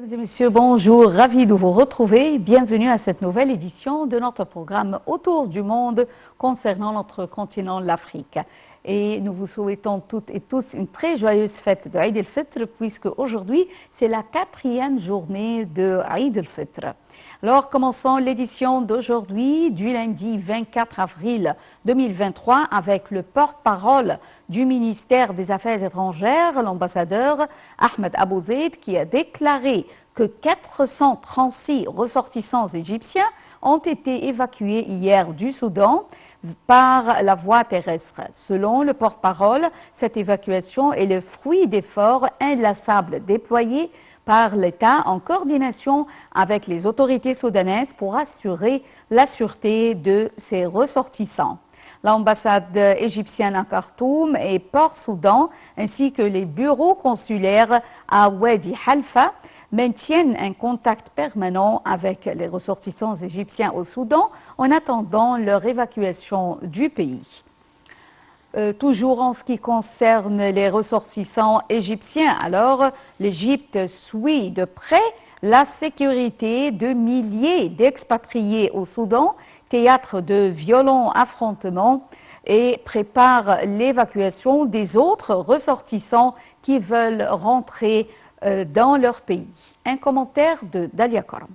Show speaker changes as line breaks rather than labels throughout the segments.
Mesdames et messieurs, bonjour, ravi de vous retrouver. Bienvenue à cette nouvelle édition de notre programme Autour du monde concernant notre continent, l'Afrique. Et nous vous souhaitons toutes et tous une très joyeuse fête de Eid el-Fitr, puisque aujourd'hui, c'est la 4e journée de Eid el-Fitr. Alors, commençons l'édition d'aujourd'hui, du lundi 24 avril 2023, avec le porte-parole du ministère des Affaires étrangères, l'ambassadeur Ahmed Abou Zeid, qui a déclaré que 436 ressortissants égyptiens ont été évacués hier du Soudan par la voie terrestre. Selon le porte-parole, cette évacuation est le fruit d'efforts inlassables déployés par l'État en coordination avec les autorités soudanaises pour assurer la sûreté de ses ressortissants. L'ambassade égyptienne à Khartoum et Port-Soudan, ainsi que les bureaux consulaires à Wadi Halfa, maintiennent un contact permanent avec les ressortissants égyptiens au Soudan en attendant leur évacuation du pays. Toujours en ce qui concerne les ressortissants égyptiens, alors l'Égypte suit de près la sécurité de milliers d'expatriés au Soudan, théâtre de violents affrontements, et prépare l'évacuation des autres ressortissants qui veulent rentrer dans leur pays. Un commentaire de Dalia Karam.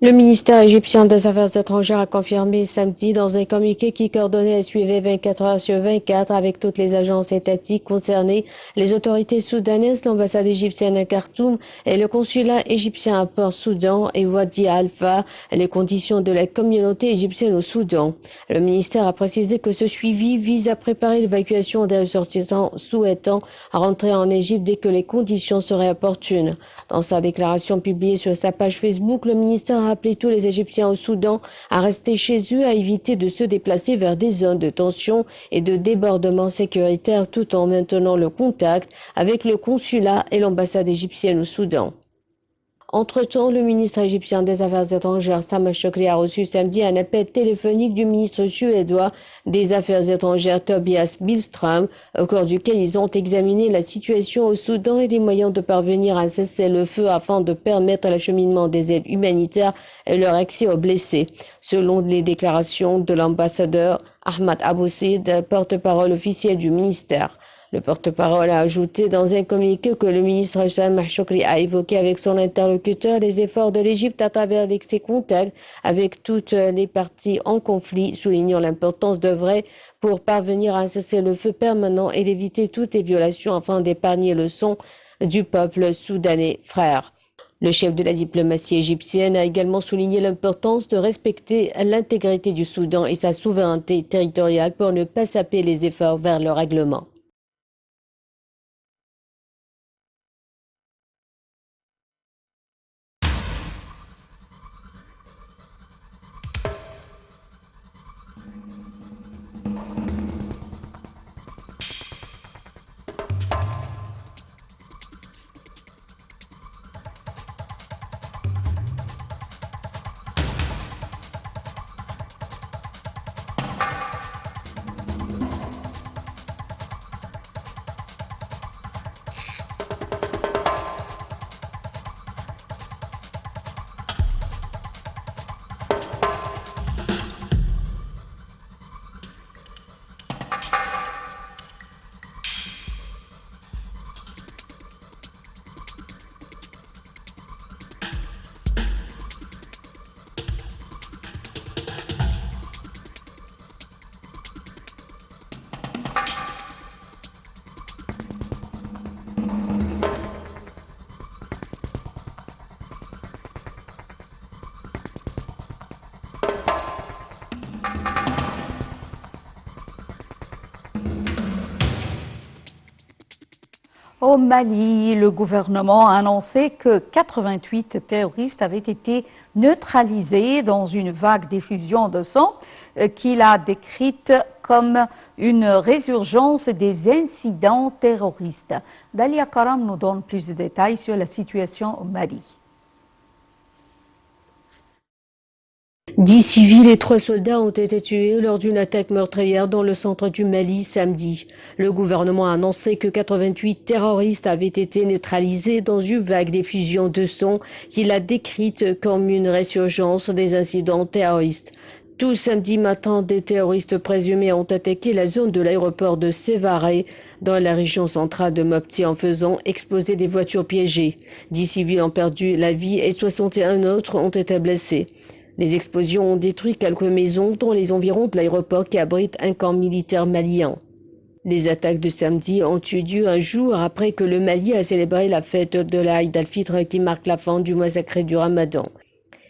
Le ministère égyptien des Affaires étrangères a confirmé samedi dans un communiqué qui coordonnait et suivait 24 heures sur 24 avec toutes les agences étatiques concernées, les autorités soudanaises, l'ambassade égyptienne à Khartoum et le consulat égyptien à Port-Soudan et Wadi Halfa, les conditions de la communauté égyptienne au Soudan. Le ministère a précisé que ce suivi vise à préparer l'évacuation des ressortissants souhaitant rentrer en Égypte dès que les conditions seraient opportunes. Dans sa déclaration publiée sur sa page Facebook, le ministère a appelé tous les Égyptiens au Soudan à rester chez eux, à éviter de se déplacer vers des zones de tension et de débordement sécuritaire tout en maintenant le contact avec le consulat et l'ambassade égyptienne au Soudan. Entre-temps, le ministre égyptien des Affaires étrangères, Sameh Shoukry, a reçu samedi un appel téléphonique du ministre suédois des Affaires étrangères, Tobias Billström, au cours duquel ils ont examiné la situation au Soudan et les moyens de parvenir à cesser le feu afin de permettre l'acheminement des aides humanitaires et leur accès aux blessés. Selon les déclarations de l'ambassadeur Ahmed Abou Zeid, porte-parole officiel du ministère. Le porte-parole a ajouté dans un communiqué que le ministre Sameh Shoukry a évoqué avec son interlocuteur les efforts de l'Égypte à travers ses contacts avec toutes les parties en conflit, soulignant l'importance d'œuvrer pour parvenir à un cessez-le-feu permanent et d'éviter toutes les violations afin d'épargner le sang du peuple soudanais frère. Le chef de la diplomatie égyptienne a également souligné l'importance de respecter l'intégrité du Soudan et sa souveraineté territoriale pour ne pas saper les efforts vers le règlement.
Au Mali, le gouvernement a annoncé que 88 terroristes avaient été neutralisés dans une vague d'effusion de sang qu'il a décrite comme une résurgence des incidents terroristes. Dalia Karam nous donne plus de détails sur la situation au Mali.
10 civils et 3 soldats ont été tués lors d'une attaque meurtrière dans le centre du Mali samedi. Le gouvernement a annoncé que 88 terroristes avaient été neutralisés dans une vague d'effusion de sang qu'il a décrite comme une résurgence des incidents terroristes. Tout samedi matin, des terroristes présumés ont attaqué la zone de l'aéroport de Sévaré dans la région centrale de Mopti en faisant exploser des voitures piégées. 10 civils ont perdu la vie et 61 autres ont été blessés. Les explosions ont détruit quelques maisons dans les environs de l'aéroport qui abrite un camp militaire malien. Les attaques de samedi ont eu lieu un jour après que le Mali a célébré la fête de l'Aïd al-Fitr qui marque la fin du mois sacré du Ramadan.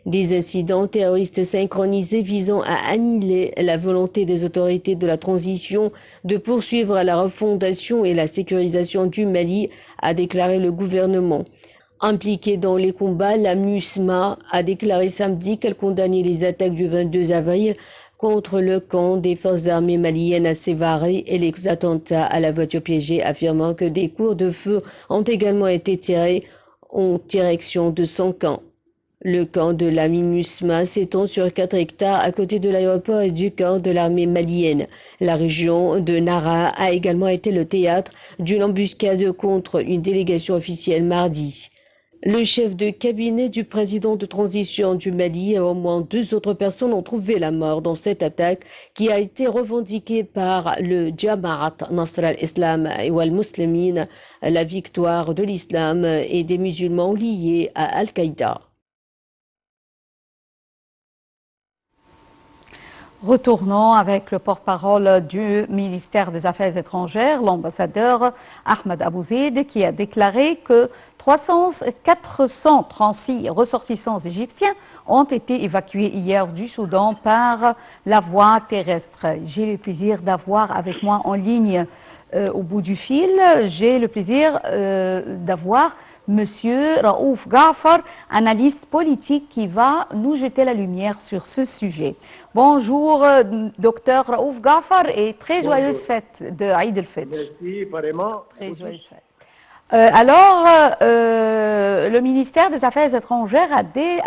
Des incidents terroristes synchronisés visant à annihiler la volonté des autorités de la transition de poursuivre la refondation et la sécurisation du Mali, a déclaré le gouvernement. Impliquée dans les combats, la MINUSMA a déclaré samedi qu'elle condamnait les attaques du 22 avril contre le camp des forces armées maliennes à Sévaré et les attentats à la voiture piégée, affirmant que des coups de feu ont également été tirés en direction de son camp. Le camp de la MINUSMA s'étend sur 4 hectares à côté de l'aéroport et du camp de l'armée malienne. La région de Nara a également été le théâtre d'une embuscade contre une délégation officielle mardi. Le chef de cabinet du président de transition du Mali et au moins 2 autres personnes ont trouvé la mort dans cette attaque qui a été revendiquée par le Jamaat Nasr al-Islam wal Muslimin, la victoire de l'islam et des musulmans liés à Al-Qaïda.
Retournons avec le porte-parole du ministère des Affaires étrangères, l'ambassadeur Ahmed Abouzeid, qui a déclaré que 436 ressortissants égyptiens ont été évacués hier du Soudan par la voie terrestre. J'ai le plaisir d'avoir avec moi en ligne au bout du fil, j'ai le plaisir d'avoir Monsieur Raouf Ghafar, analyste politique qui va nous jeter la lumière sur ce sujet. Bonjour, docteur Raouf Ghafar, et très joyeuse fête de Aïd el-Fitr.
Merci, vraiment.
Très joyeuse fête. Le ministère des Affaires étrangères a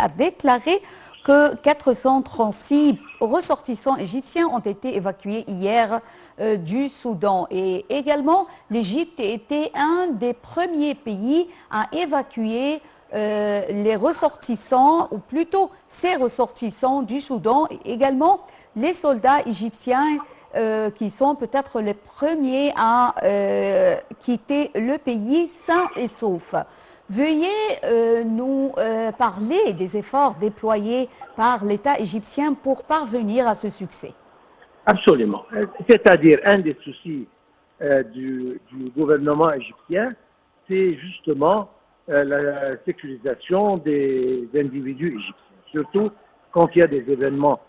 déclaré que 436 ressortissants égyptiens ont été évacués hier du Soudan. Et également, l'Égypte était un des premiers pays à évacuer les ressortissants, ou plutôt ces ressortissants du Soudan, et également les soldats égyptiens qui sont peut-être les premiers à quitter le pays sain et sauf. Veuillez nous parler des efforts déployés par l'État égyptien pour parvenir à ce succès.
Absolument. C'est-à-dire, un des soucis du gouvernement égyptien, c'est justement la sécurisation des individus égyptiens. Surtout quand il y a des événements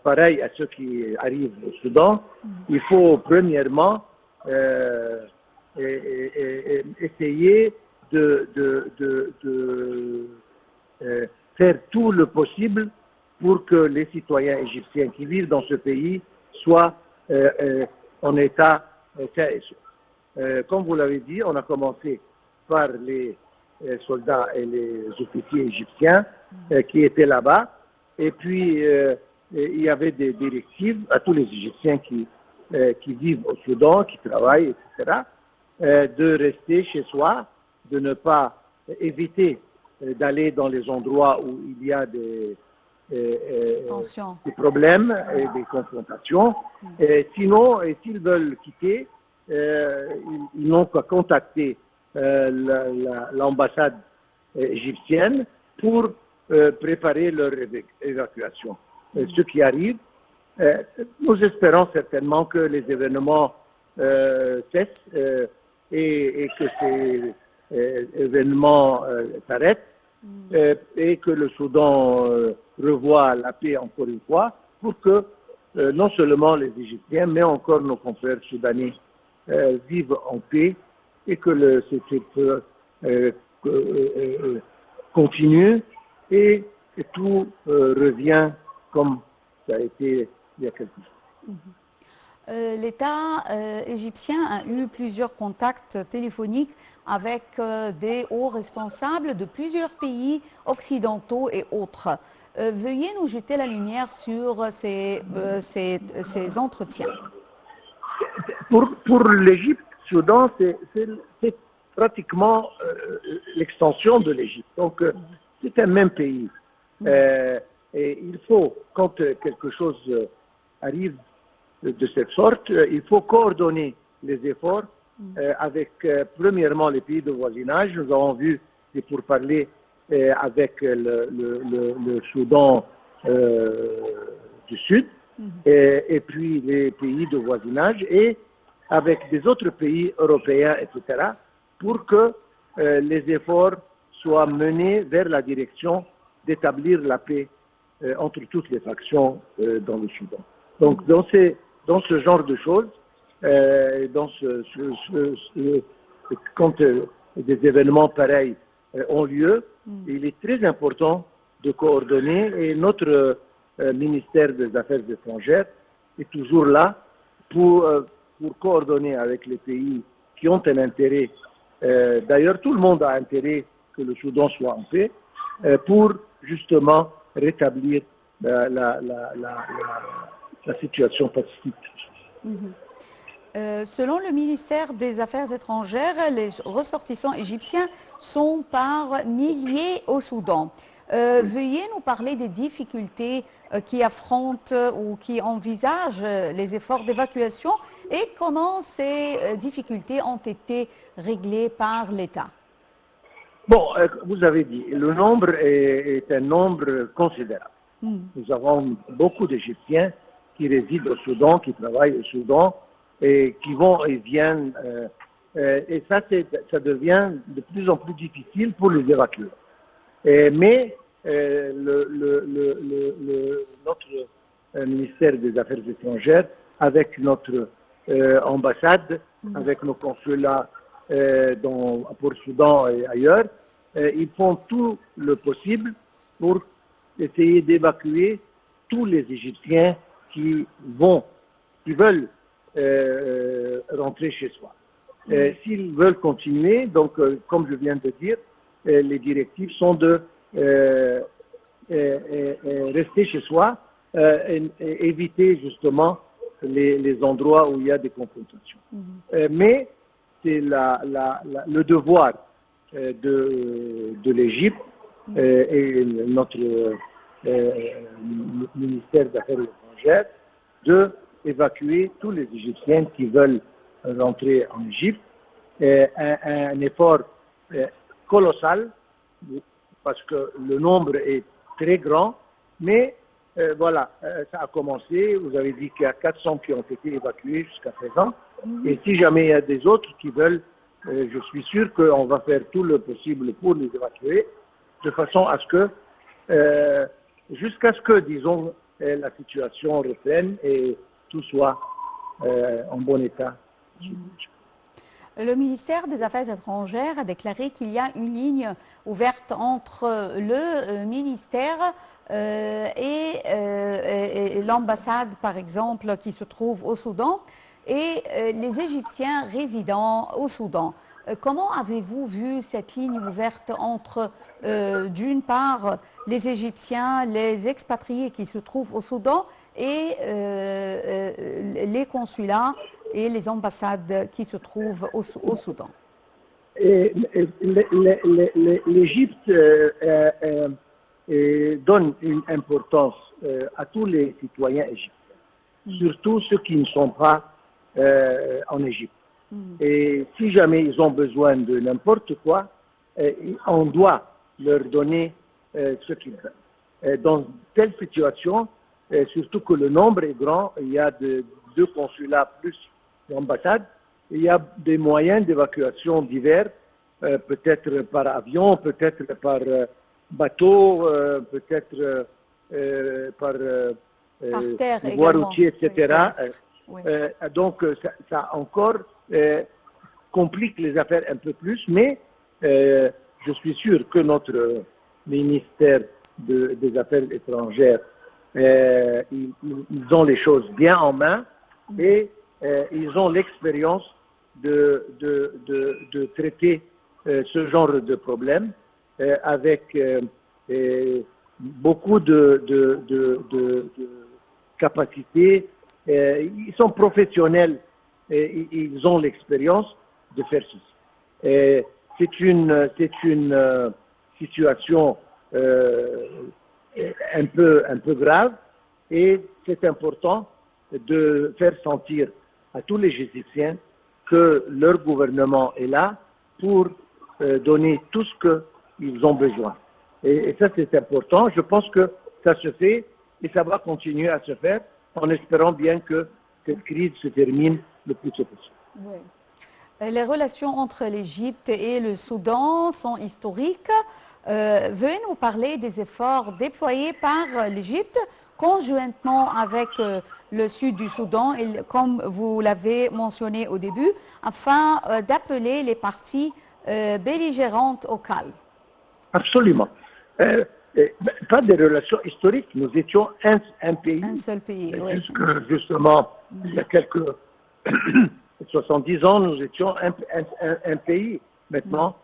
pareils à ceux qui arrivent au Soudan, il faut premièrement essayer de faire tout le possible pour que les citoyens égyptiens qui vivent dans ce pays soient en état sain et sauf. Comme vous l'avez dit, on a commencé par les soldats et les officiers égyptiens qui étaient là-bas, et puis il y avait des directives à tous les Égyptiens qui vivent au Soudan, qui travaillent, etc., de rester chez soi, de ne pas éviter d'aller dans les endroits où il y a des problèmes et des confrontations. Sinon, s'ils veulent quitter, ils n'ont qu'à contacter l'ambassade égyptienne pour préparer leur évacuation. Ce qui arrive, nous espérons certainement que les événements cessent et que ces événements s'arrêtent et que le Soudan revoie la paix encore une fois pour que non seulement les Égyptiens mais encore nos confrères soudanais vivent en paix et que ce feu continue et que tout revient comme ça a été il y a quelques jours.
L'État égyptien a eu plusieurs contacts téléphoniques avec des hauts responsables de plusieurs pays occidentaux et autres. Veuillez nous jeter la lumière sur ces entretiens.
Pour l'Égypte, Soudan, c'est pratiquement l'extension de l'Égypte. Donc, c'est un même pays. Et il faut, quand quelque chose arrive de cette sorte, il faut coordonner les efforts avec, premièrement, les pays de voisinage. Nous avons vu des pourparlers avec le Soudan du Sud, et puis les pays de voisinage, et avec des autres pays européens, etc., pour que les efforts soient menés vers la direction d'établir la paix entre toutes les factions dans le Soudan. Donc, dans ce genre de choses, quand des événements pareils ont lieu, il est très important de coordonner, et notre ministère des Affaires étrangères est toujours là pour coordonner avec les pays qui ont un intérêt. D'ailleurs, tout le monde a intérêt que le Soudan soit en paix, pour justement rétablir la situation pacifique.
Selon le ministère des Affaires étrangères, les ressortissants égyptiens sont par milliers au Soudan. Veuillez nous parler des difficultés qui affrontent ou qui envisagent les efforts d'évacuation et comment ces difficultés ont été réglées par l'État.
Bon, vous avez dit, le nombre est un nombre considérable. Nous avons beaucoup d'Égyptiens qui résident au Soudan, qui travaillent au Soudan, et qui vont et viennent. Et ça devient de plus en plus difficile pour les évacuer. Mais notre ministère des Affaires étrangères, avec notre ambassade, avec nos consulats pour le Soudan et ailleurs, ils font tout le possible pour essayer d'évacuer tous les Égyptiens qui veulent rentrer chez soi. S'ils veulent continuer, donc comme je viens de dire, les directives sont de rester chez soi et éviter justement les endroits où il y a des confrontations. Mais c'est le devoir de l'Égypte et notre ministère des Affaires étrangères d'évacuer tous les Égyptiens qui veulent rentrer en Égypte. Un effort colossal, parce que le nombre est très grand, mais voilà, ça a commencé. Vous avez dit qu'il y a 400 qui ont été évacués jusqu'à présent. Et si jamais il y a des autres qui veulent, je suis sûr qu'on va faire tout le possible pour les évacuer, de façon à ce que, jusqu'à ce que, disons, la situation reprenne et tout soit en bon état.
Le ministère des Affaires étrangères a déclaré qu'il y a une ligne ouverte entre le ministère et l'ambassade, par exemple, qui se trouve au Soudan, et les Égyptiens résidant au Soudan. Comment avez-vous vu cette ligne ouverte entre, d'une part, les Égyptiens, les expatriés qui se trouvent au Soudan et les consulats et les ambassades qui se trouvent au Soudan?
L'Égypte donne une importance à tous les citoyens égyptiens, surtout ceux qui ne sont pas en Égypte. Et si jamais ils ont besoin de n'importe quoi, on doit leur donner ce qu'ils veulent. Dans telle situation, surtout que le nombre est grand, il y a deux consulats plus l'ambassade, il y a des moyens d'évacuation divers, peut-être par avion, peut-être par bateau, peut-être par
terre
voie routière, etc.
Oui.
Donc ça encore complique les affaires un peu plus, mais je suis sûr que notre ministère des Affaires étrangères, ils ont les choses bien en main et ils ont l'expérience de traiter ce genre de problème avec beaucoup de capacités. Ils sont professionnels et ils ont l'expérience de faire ceci. C'est une situation un peu grave et c'est important de faire sentir à tous les Égyptiens que leur gouvernement est là pour donner tout ce qu'ils ont besoin. Et ça, c'est important. Je pense que ça se fait et ça va continuer à se faire en espérant bien que cette crise se termine le plus tôt possible.
Oui. Les relations entre l'Égypte et le Soudan sont historiques. Veuillez nous parler des efforts déployés par l'Égypte conjointement avec le sud du Soudan, et, comme vous l'avez mentionné au début, afin d'appeler les parties belligérantes au calme.
Absolument. Pas des relations historiques. Nous étions un pays.
Un seul pays, oui.
Justement, il y a quelques 70 ans, nous étions un pays. Maintenant,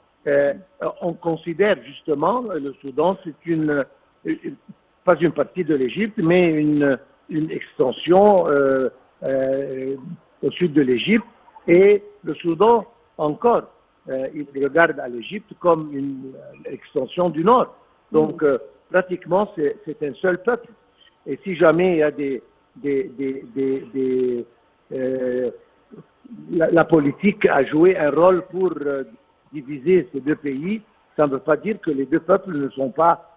on considère justement le Soudan, c'est pas une partie de l'Égypte, mais une extension au sud de l'Égypte. Et le Soudan, encore, il regarde à l'Égypte comme une extension du Nord. Donc, pratiquement, c'est un seul peuple. Et si jamais il y a la politique a joué un rôle pour diviser ces deux pays, ça ne veut pas dire que les deux peuples ne sont pas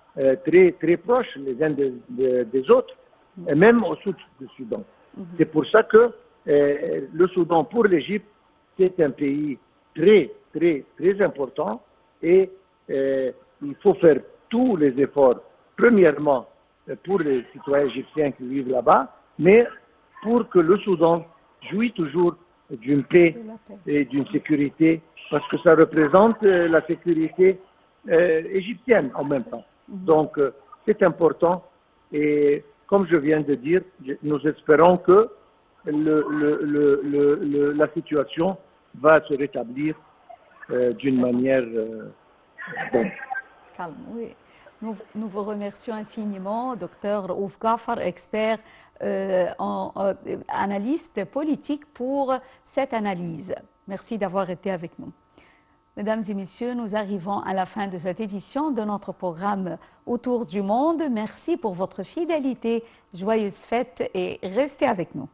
très proches les uns des autres, et même au sud du Soudan. C'est pour ça que le Soudan, pour l'Égypte, c'est un pays très important et il faut faire tous les efforts, premièrement pour les citoyens égyptiens qui vivent là-bas, mais pour que le Soudan jouisse toujours d'une paix et d'une sécurité, parce que ça représente la sécurité égyptienne en même temps. Donc c'est important et comme je viens de dire, nous espérons que la situation va se rétablir d'une manière bonne.
Calme, oui. Nous vous remercions infiniment, Dr Raouf Ghaffar, expert analyste politique, pour cette analyse. Merci d'avoir été avec nous. Mesdames et messieurs, nous arrivons à la fin de cette édition de notre programme Autour du monde. Merci pour votre fidélité. Joyeuses fêtes et restez avec nous.